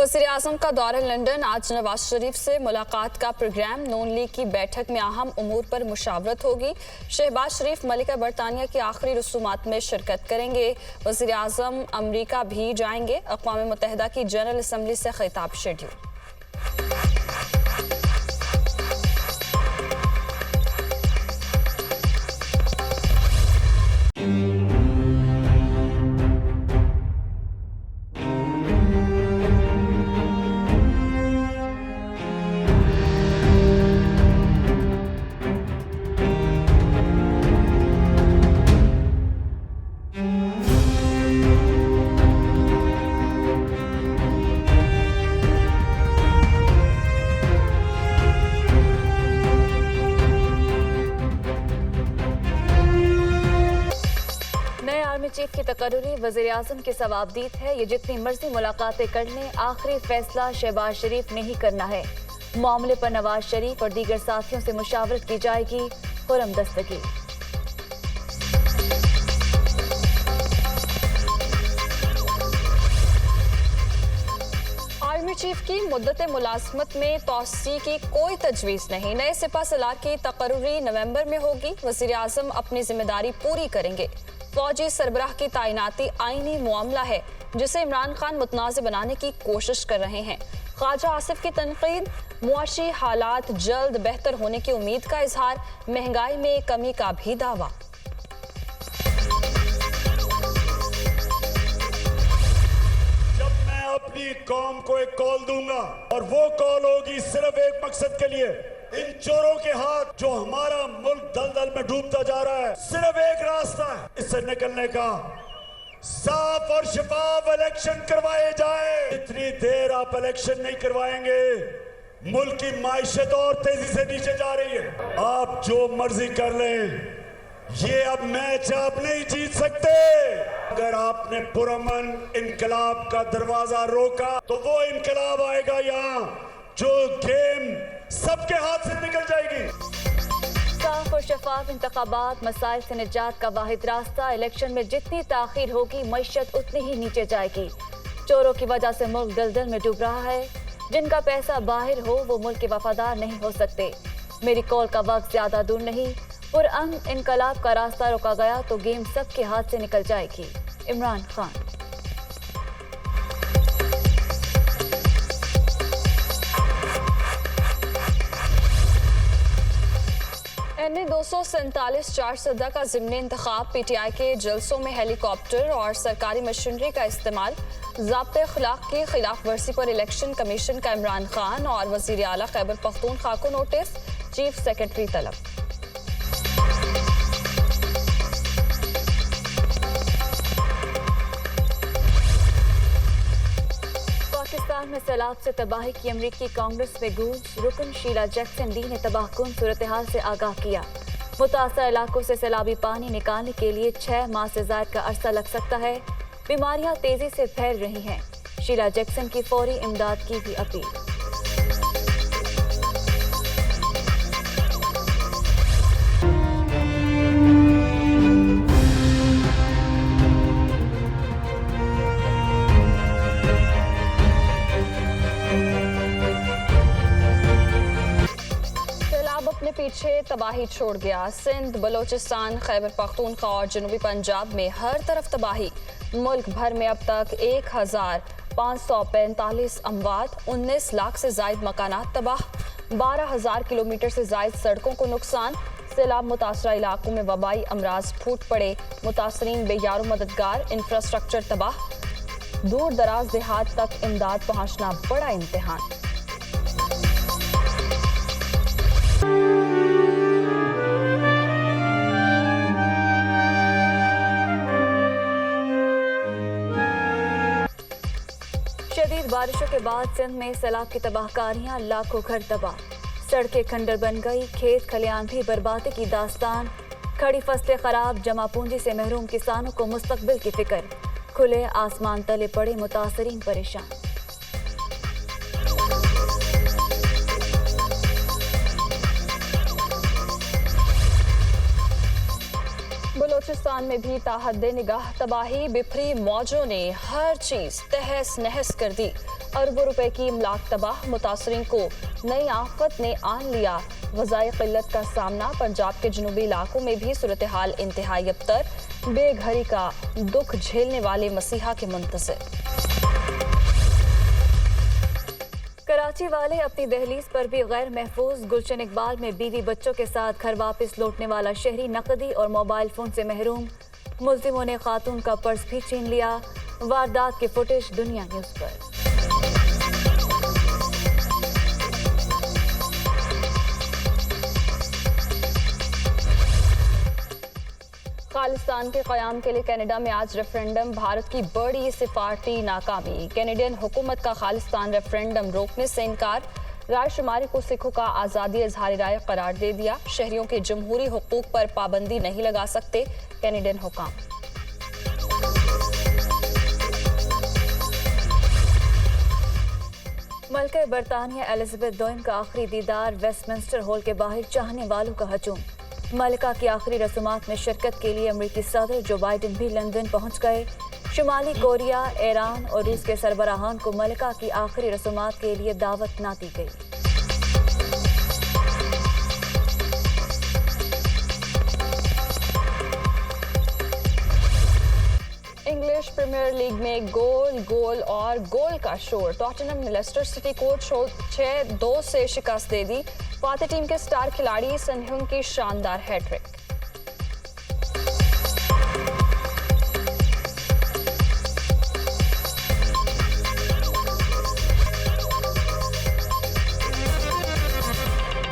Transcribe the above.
वज़ीर-ए-आज़म का दौरा लंदन। आज नवाज शरीफ से मुलाकात का प्रोग्राम। नून लीग की बैठक में अहम उमूर पर मुशावरत होगी। शहबाज शरीफ मलिका बरतानिया की आखिरी रसूमात में शिरकत करेंगे। वज़ीर-ए-आज़म अमरीका भी जाएंगे। अक़वाम मुत्तहिदा की जनरल असम्बली से खिताब शेड्यूल। आर्मी चीफ की तकर्री वज़ीर-ए-आज़म की सवाबदीद है। ये जितनी मर्जी मुलाकातें कर लें, आखिरी फैसला शहबाज शरीफ ने ही करना है। मामले पर नवाज शरीफ और दीगर साथियों से मुशावरत की जाएगी। खुर्रम दस्तगी। आर्मी चीफ की मुद्दत मुलाजमत में तोसी की कोई तजवीज़ नहीं। नए सिपा सलार की तकर्री नवंबर में होगी। वज़ीर-ए-आज़म अपनी जिम्मेदारी पूरी करेंगे। फौजी सरबराह की तैनाती आईनी मामला है जिसे इमरान खान मुतनाज़ बनाने की कोशिश कर रहे हैं। ख्वाजा आसिफ की तनकीद। मुआशी हालात जल्द बेहतर होने की उम्मीद का इजहार। महंगाई में कमी का भी दावा। जब मैं अपनी कौम को एक कॉल दूंगा और वो कॉल होगी सिर्फ एक मकसद के लिए, इन चोरों के हाथ जो हमारा मुल्क दलदल में डूबता जा रहा है, सिर्फ एक रास्ता है इससे निकलने का। साफ और शफाफ इलेक्शन करवाए जाए। इतनी देर आप इलेक्शन नहीं करवाएंगे, मुल्क की माइशत और तेजी से नीचे जा रही है। आप जो मर्जी कर लें, ये अब मैच आप नहीं जीत सकते। अगर आपने पुरअमन इनकलाब का दरवाजा रोका तो वो इनकलाब आएगा यहाँ, जो गेम सबके हाथ से निकल जाएगी। साफ और शफाफ इंतखाबात मसाइल से निजात का वाहिद रास्ता। इलेक्शन में जितनी ताखीर होगी, मईशत उतनी ही नीचे जाएगी। चोरों की वजह से मुल्क दलदल में डूब रहा है। जिनका पैसा बाहर हो वो मुल्क के वफादार नहीं हो सकते। मेरी कॉल का वक्त ज्यादा दूर नहीं। पुरअमन इनकलाब का रास्ता रोका गया तो गेम सबके हाथ से निकल जाएगी। इमरान खान। NA 247 4 का ज़िमनी इंतखाब। PTI के जलसों में हेलीकॉप्टर और सरकारी मशीनरी का इस्तेमाल। ज़ाब्ते अखलाक की खिलाफ वर्जी पर इलेक्शन कमीशन का इमरान खान और वज़ीर आला खैबर पख्तूनख्वा को नोटिस। चीफ सेक्रेटरी तलब। पाकिस्तान में सैलाब से तबाही की अमरीकी कांग्रेस में गूंज। रुकन शीला जैक्सन ली ने तबाहकुन सूरत हाल से आगाह किया। मुतासर इलाकों से सैलाबी पानी निकालने के लिए 6 माह से ज़ायद का अरसा लग सकता है। बीमारियां तेजी से फैल रही हैं। शीला जैक्सन की फौरी इमदाद की भी अपील। अपने पीछे तबाही छोड़ गया। सिंध, बलोचिस्तान, खैबर पख्तूनख्वा और जनूबी पंजाब में हर तरफ तबाही। मुल्क भर में अब तक 1545 अमवात, 19 लाख से जायद मकानात तबाह, 12,000 किलोमीटर से जायद सड़कों को नुकसान। सैलाब मुतासरा इलाकों में वबाई अमराज फूट पड़े। मुतासरीन बेयारो मददगार। इंफ्रास्ट्रक्चर तबाह। दूर दराज देहात तक इमदाद पहुँचना बड़ा इम्तिहान। शदीद बारिशों के बाद सिंध में सैलाब की तबाहकारियां। लाखों घर तबाह। सड़कें खंडर बन गई। खेत खलियान भी बर्बादी की दास्तान। खड़ी फसलें खराब। जमा पूंजी से महरूम किसानों को मुस्तकबिल की फिक्र। खुले आसमान तले पड़े मुतासरीन परेशान। बलोचिस्तान में भी ताहद्दे निगाह तबाही। बिफरी मौजों ने हर चीज तहस नहस कर दी। अरबों रुपए की इमलाक तबाह, मुतासरीन को नई आफत ने आन लिया। ग़िज़ाई क़िल्लत का सामना, पंजाब के जनूबी इलाकों में भी सूरत हाल इंतहाई अबतर, बेघरी का दुख झेलने वाले मसीहा के मुंतज़िर। कराची वाले अपनी दहलीज पर भी गैर महफूज, गुलशन इकबाल में बीवी बच्चों के साथ घर वापस लौटने वाला शहरी नकदी और मोबाइल फोन से महरूम। मुल्जिमों ने खातून का पर्स भी छीन लिया। वारदात की फुटेज दुनिया न्यूज पर। खालिस्तान के क़याम के लिए कनाडा में आज रेफरेंडम, भारत की बड़ी सिफारती नाकामी। कैनेडियन हुकूमत का खालिस्तान रेफरेंडम रोकने से इनकार, रायशुमारी को सिखों का आज़ादी इजहार राय करार दे दिया। शहरियों के जमहूरी हुकूक पर पाबंदी नहीं लगा सकते कैनेडियन हुकाम। मलका बरतानिया एलिजाबेथ दोम का आखिरी दीदार, वेस्टमिंस्टर हॉल के बाहर चाहने वालों का हजूम। मलिका की आखिरी रस्मात में शिरकत के लिए अमरीकी सदर जो बाइडन भी लंदन पहुंच गए। शुमाली कोरिया, ईरान और रूस के सरबराहान को मलिका की आखिरी रस्मात के लिए दावत ना दी गई। इंग्लिश प्रीमियर लीग में गोल और गोल का शोर। टॉटनहम ने लेस्टर सिटी को 6-2 से शिकस्त दे दी। फाते टीम के स्टार खिलाड़ी सन ह्यून की शानदार हैट्रिक।